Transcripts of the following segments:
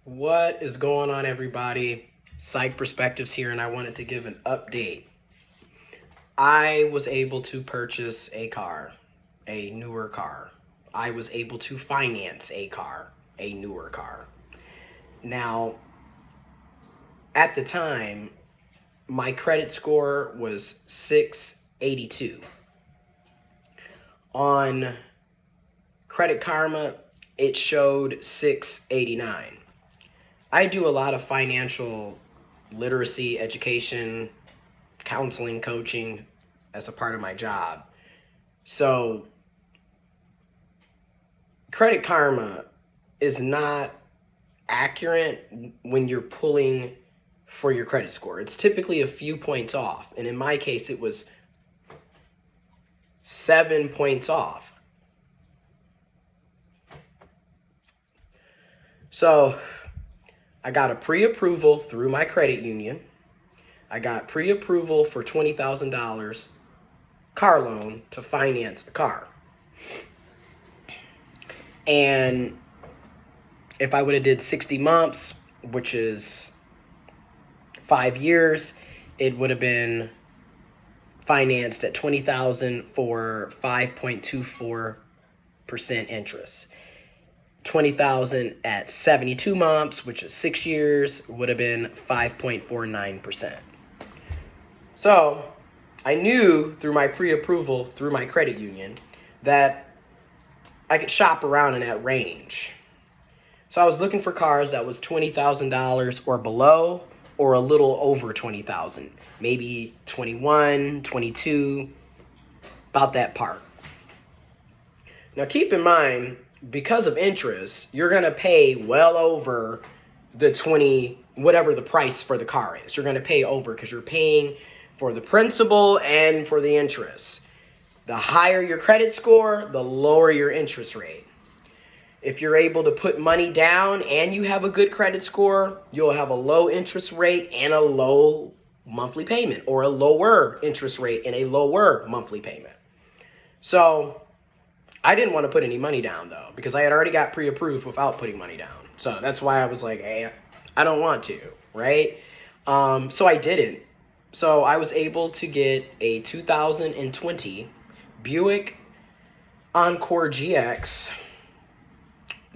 What is going on, everybody? Psych Perspectives here, and I wanted to give an update. I was able to purchase a car, a newer car. I was able to finance a car, a newer car. Now, at the time, my credit score was 682. On Credit Karma, it showed 689. I do a lot of financial literacy education, counseling, coaching as a part of my job. So, Credit Karma is not accurate when you're pulling for your credit score. It's typically a few points off. And in my case, it was 7 points off. So, I got a pre-approval through my credit union. I got pre-approval for $20,000 car loan to finance a car. And if I would have did 60 months, which is 5 years, it would have been financed at $20,000 for 5.24% interest. $20,000 at 72 months, which is 6 years, would have been 5.49%. So I knew through my pre-approval through my credit union that I could shop around in that range. So I was looking for cars that was $20,000 or below, or a little over 20,000, maybe 21, 22, about that part. Now keep in mind, because of interest, you're going to pay well over the 20, whatever the price for the car is. You're going to pay over because you're paying for the principal and for the interest. The higher your credit score, the lower your interest rate. If you're able to put money down and you have a good credit score, you'll have a low interest rate and a low monthly payment, or a lower interest rate and a lower monthly payment. So I didn't want to put any money down, though, because I had already got pre-approved without putting money down. So that's why I was like, hey, I don't want to, right? So I didn't. So I was able to get a 2020 Buick Encore GX,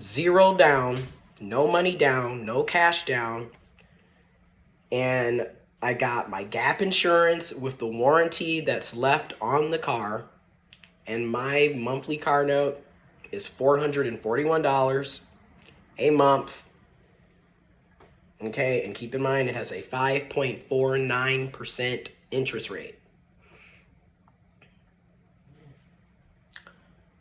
zero down, no money down, no cash down. And I got my gap insurance with the warranty that's left on the car. And my monthly car note is $441 a month. Okay, and keep in mind it has a 5.49% interest rate.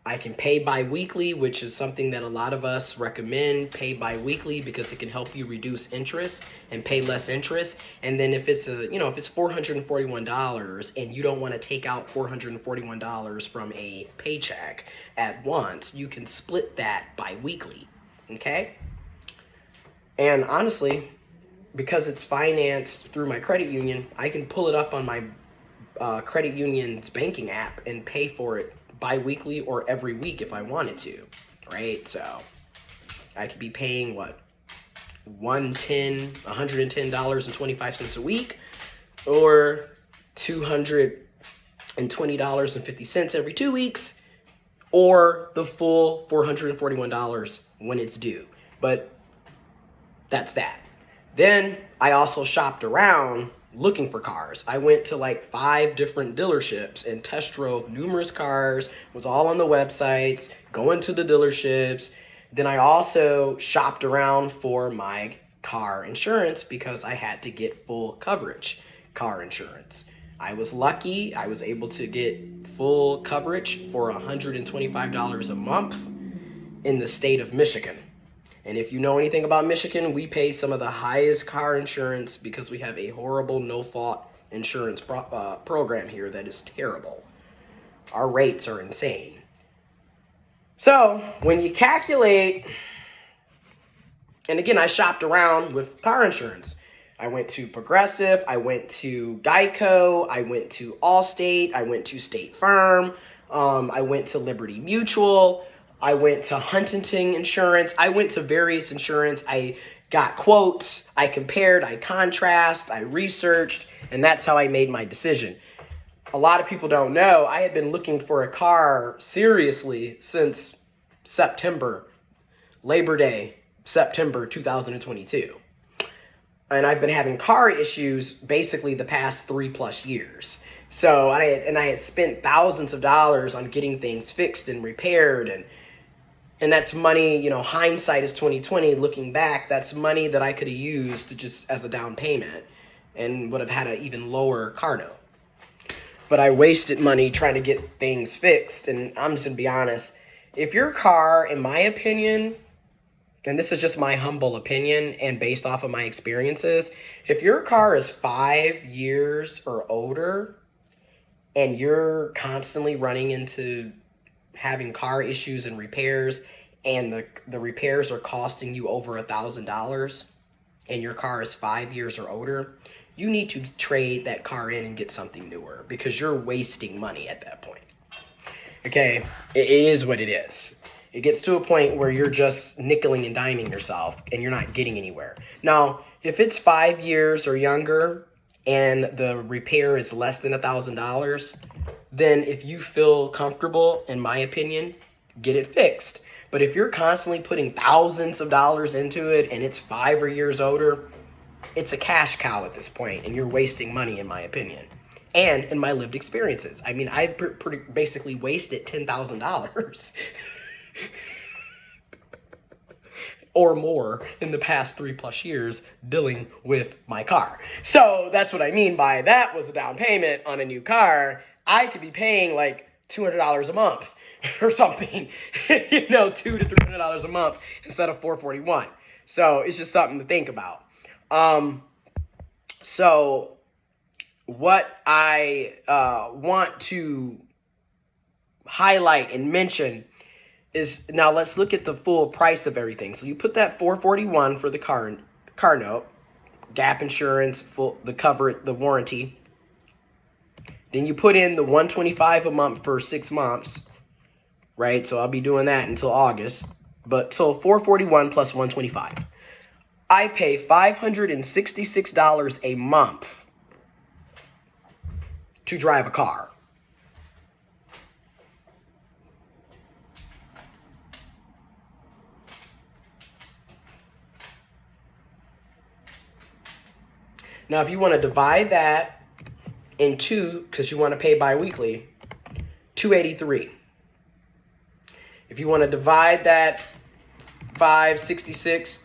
I can pay bi-weekly, which is something that a lot of us recommend. Pay bi-weekly because it can help you reduce interest and pay less interest. And then if it's if it's $441 and you don't want to take out $441 from a paycheck at once, you can split that bi-weekly. Okay? And honestly, because it's financed through my credit union, I can pull it up on my credit union's banking app and pay for it bi-weekly or every week if I wanted to, right? So I could be paying $110.25 a week, or $220.50 every 2 weeks, or the full $441 when it's due. But that's that. Then I also shopped around looking for cars. I went to like 5 different dealerships and test drove numerous cars, was all on the websites, going to the dealerships. Then I also shopped around for my car insurance because I had to get full coverage car insurance. I was lucky. I was able to get full coverage for $125 a month in the state of Michigan. And if you know anything about Michigan, we pay some of the highest car insurance because we have a horrible no-fault insurance program here that is terrible. Our rates are insane. So when you calculate, and again, I shopped around with car insurance. I went to Progressive, I went to Geico, I went to Allstate, I went to State Farm, I went to Liberty Mutual, I went to Huntington Insurance. I went to various insurance. I got quotes, I compared, I contrast, I researched, and that's how I made my decision. A lot of people don't know, I had been looking for a car seriously since September, Labor Day, September 2022. And I've been having car issues basically the past 3+ years. So I had spent thousands of dollars on getting things fixed and repaired, and that's money, hindsight is 2020. Looking back, that's money that I could have used to just as a down payment and would have had an even lower car note. But I wasted money trying to get things fixed. And I'm just going to be honest. If your car, in my opinion, and this is just my humble opinion and based off of my experiences, if your car is 5 years or older and you're constantly running into having car issues and repairs, and the repairs are costing you over $1,000, and your car is 5 years or older, you need to trade that car in and get something newer because you're wasting money at that point. Okay, it is what it is. It gets to a point where you're just nickeling and diming yourself and you're not getting anywhere. Now, if it's 5 years or younger and the repair is less than $1,000, then if you feel comfortable, in my opinion, get it fixed. But if you're constantly putting thousands of dollars into it and it's 5 years older, it's a cash cow at this point, and you're wasting money, in my opinion. And in my lived experiences. I mean, I basically wasted $10,000 or more in the past 3+ years dealing with my car. So that's what I mean by that was a down payment on a new car. I could be paying like $200 a month or something, $200 to $300 a month instead of $441. So it's just something to think about. So what I want to highlight and mention is, now let's look at the full price of everything. So you put that $441 for the car note, gap insurance, the warranty. Then you put in the $125 a month for 6 months, right? So I'll be doing that until August. But so $441 plus $125. I pay $566 a month to drive a car. Now, if you want to divide that in two, because you want to pay bi-weekly, $283. If you want to divide that $566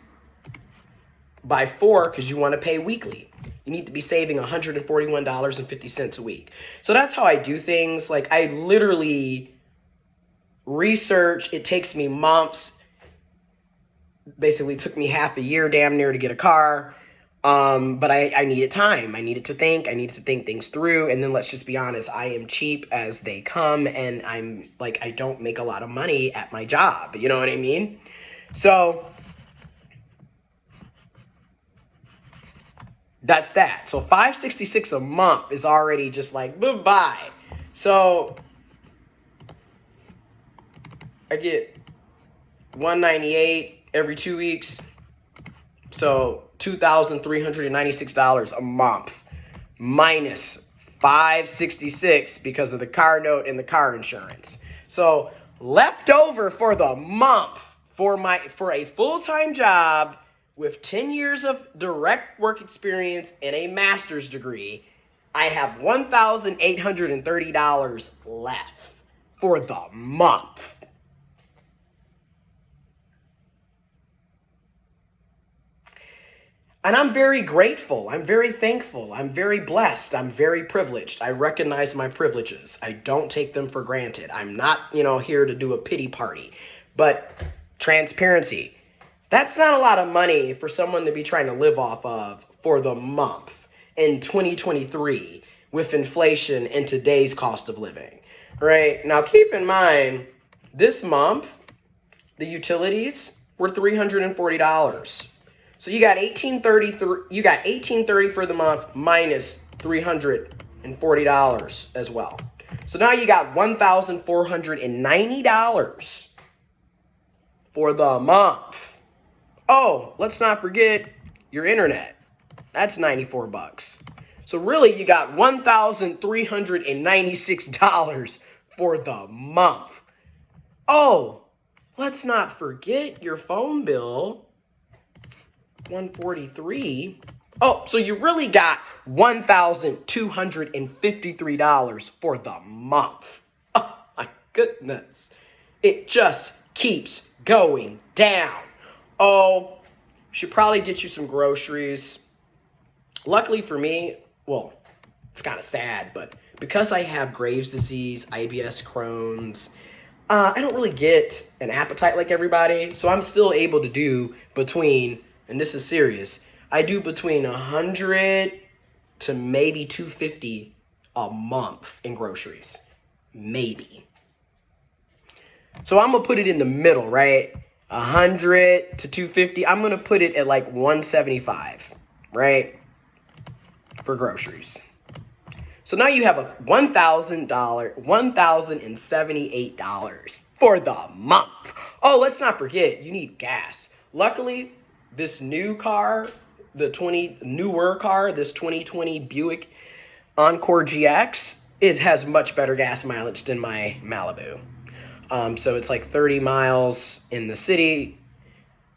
by 4, because you want to pay weekly, you need to be saving $141.50 a week. So that's how I do things. Like, I literally research. It takes me months. Basically, it took me half a year damn near to get a car. But I needed time. I needed to think. I needed to think things through. And then let's just be honest. I am cheap as they come. And I don't make a lot of money at my job. You know what I mean? So that's that. So $566 a month is already just like, bye-bye. So I get $198 every 2 weeks. So $2,396 a month minus $566 because of the car note and the car insurance. So left over for the month for a full-time job with 10 years of direct work experience and a master's degree, I have $1,830 left for the month. And I'm very grateful. I'm very thankful. I'm very blessed. I'm very privileged. I recognize my privileges. I don't take them for granted. I'm not, here to do a pity party. But transparency, that's not a lot of money for someone to be trying to live off of for the month in 2023 with inflation and today's cost of living, right? Now, keep in mind, this month, the utilities were $340. So you got $1,830 for the month minus $340 as well. So now you got $1,490 for the month. Oh, let's not forget your internet. That's 94 bucks. So really you got $1,396 for the month. Oh, let's not forget your phone bill. 143. Oh, so you really got $1,253 for the month. Oh my goodness. It just keeps going down. Oh, should probably get you some groceries. Luckily for me, well, it's kind of sad, but because I have Graves' disease, IBS, Crohn's, I don't really get an appetite like everybody, so I'm still able to do between, and this is serious, I do between 100 to maybe 250 a month in groceries. Maybe. So I'm going to put it in the middle, right? 100 to 250. I'm going to put it at like 175, right? For groceries. So now you have a $1,078 for the month. Oh, let's not forget, you need gas. Luckily, this new car, this 2020 Buick Encore GX, it has much better gas mileage than my Malibu. So it's like 30 miles in the city,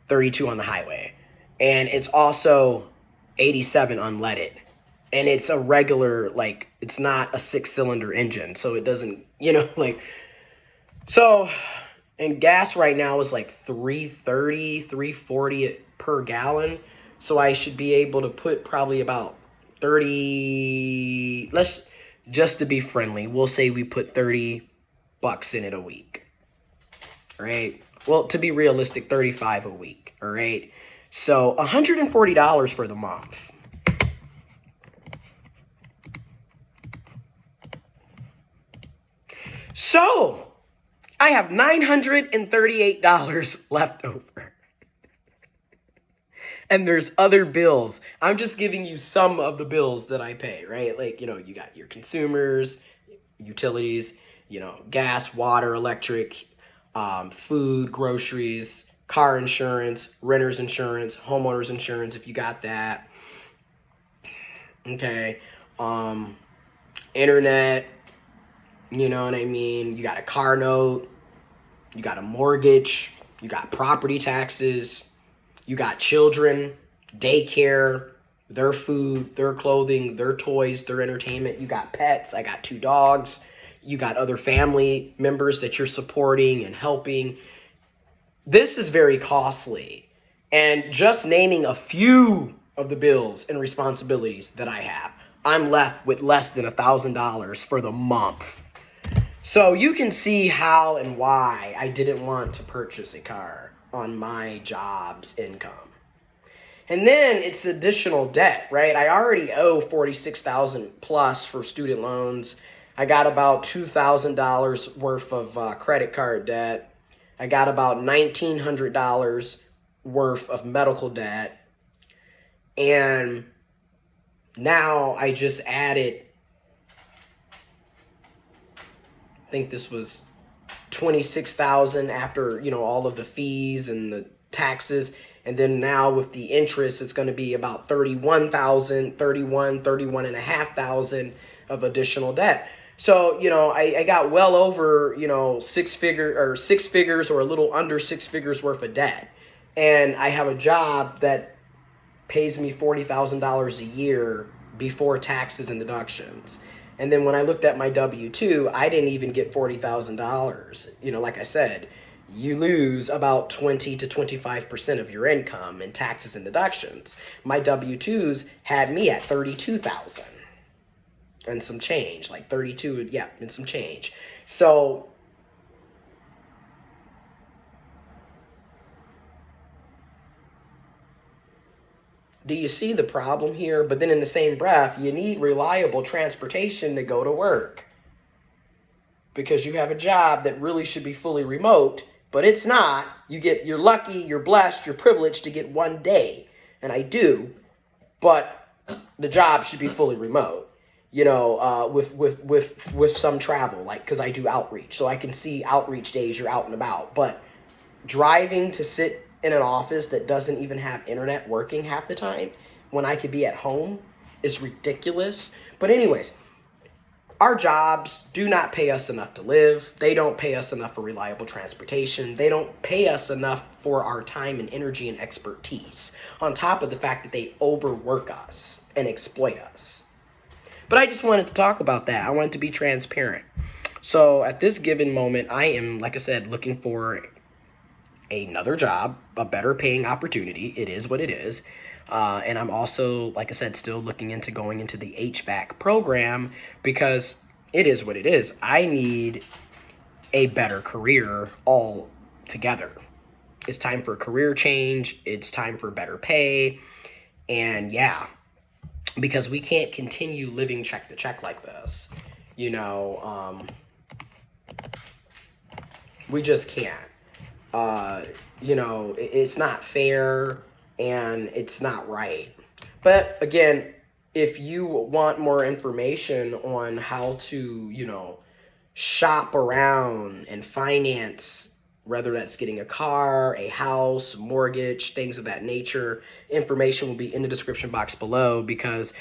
32 on the highway. And it's also 87 unleaded. And it's a regular, like, it's not a 6-cylinder engine. So it doesn't, so, and gas right now is like $3.30, $3.40 per gallon. So I should be able to put probably about 30, just to be friendly, we'll say we put 30 bucks in it a week. All right. Well, to be realistic, 35 a week. All right. So $140 for the month. So I have $938 left over. And there's other bills. I'm just giving you some of the bills that I pay, right? Like, you got your consumers, utilities, gas, water, electric, food, groceries, car insurance, renter's insurance, homeowner's insurance, if you got that. Okay. Internet, you know what I mean? You got a car note, you got a mortgage, you got property taxes, you got children, daycare, their food, their clothing, their toys, their entertainment. You got pets. I got 2 dogs. You got other family members that you're supporting and helping. This is very costly. And just naming a few of the bills and responsibilities that I have, I'm left with less than $1,000 for the month. So you can see how and why I didn't want to purchase a car on my job's income. And then it's additional debt, right? I already owe $46,000 plus for student loans. I got about $2,000 worth of credit card debt. I got about $1,900 worth of medical debt. And now I just added, I think this was $26,000 after, all of the fees and the taxes. And then now with the interest, it's going to be about $31,000, $31 and a half thousand of additional debt. So, I got well over, 6 figures or a little under 6 figures worth of debt. And I have a job that pays me $40,000 a year before taxes and deductions. And then when I looked at my W-2, I didn't even get $40,000. Like I said, you lose about 20 to 25% of your income in taxes and deductions. My W-2s had me at $32,000 and some change, like 32, yeah, and some change. So do you see the problem here? But then in the same breath, you need reliable transportation to go to work because you have a job that really should be fully remote, but it's not. You're lucky, you're blessed, you're privileged to get 1 day, and I do, but the job should be fully remote. With some travel, like, because I do outreach, so I can see outreach days you're out and about. But driving to sit in an office that doesn't even have internet working half the time when I could be at home is ridiculous. But anyways, our jobs do not pay us enough to live. They don't pay us enough for reliable transportation. They don't pay us enough for our time and energy and expertise, on top of the fact that they overwork us and exploit us. But I just wanted to talk about that. I wanted to be transparent. So at this given moment, I am, like I said, looking for another job, a better paying opportunity. It is what it is. And I'm also, like I said, still looking into going into the HVAC program because it is what it is. I need a better career altogether. It's time for a career change. It's time for better pay. And yeah, because we can't continue living check to check like this. We just can't. It's not fair and it's not right. But again, if you want more information on how to, shop around and finance, whether that's getting a car, a house, mortgage, things of that nature, information will be in the description box below because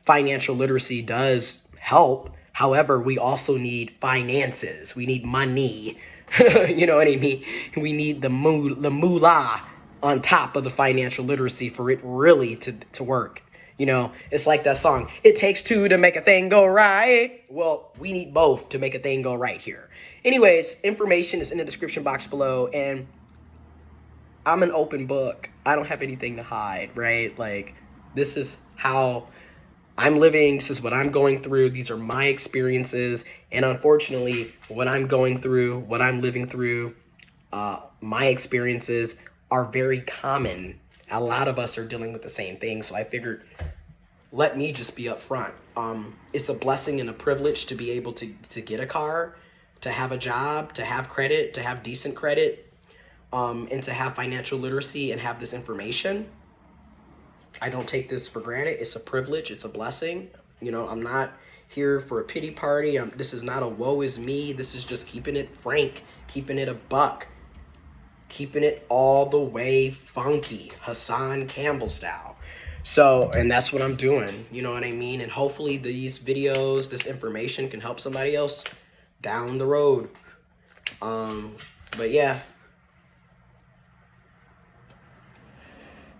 financial literacy does help. However, we also need finances. We need money. You know what I mean? We need the moolah on top of the financial literacy for it really to work. It's like that song, it takes two to make a thing go right. Well, we need both to make a thing go right here. Anyways, information is in the description box below, and I'm an open book. I don't have anything to hide, right? Like, this is how I'm living. This is what I'm going through. These are my experiences. And unfortunately, what I'm going through, what I'm living through, my experiences are very common. A lot of us are dealing with the same thing. So I figured, let me just be upfront. It's a blessing and a privilege to be able to get a car, to have a job, to have credit, to have decent credit, and to have financial literacy and have this information. I don't take this for granted. It's a privilege. It's a blessing. I'm not here for a pity party. This is not a woe is me. This is just keeping it frank, keeping it a buck, keeping it all the way funky, Hassan Campbell style. So, and that's what I'm doing. You know what I mean? And hopefully these videos, this information can help somebody else down the road. But yeah.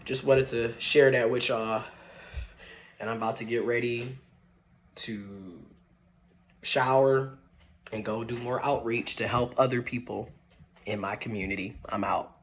Just wanted to share that with y'all. And I'm about to get ready to shower and go do more outreach to help other people in my community. I'm out.